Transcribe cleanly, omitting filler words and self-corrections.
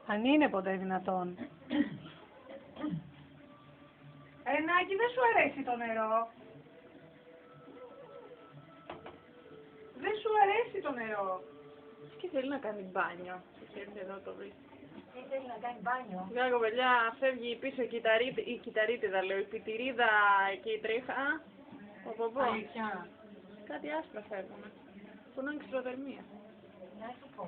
Αν είναι ποτέ δυνατόν. Νάκη, δεν σου αρέσει το νερό. Δεν σου αρέσει το νερό. Και θέλει να κάνει μπάνιο. Θέλει εδώ το βρει. Τι θέλει να κάνει μπάνιο. Μια κοπελιά φεύγει πίσω η κυταρίτιδα, λέω, η πιτηρίδα και η τρίχα. Πω. Αλήθεια. Κάτι άσπρα φεύγουν. Που είναι εξωτερμία. Να σου πω.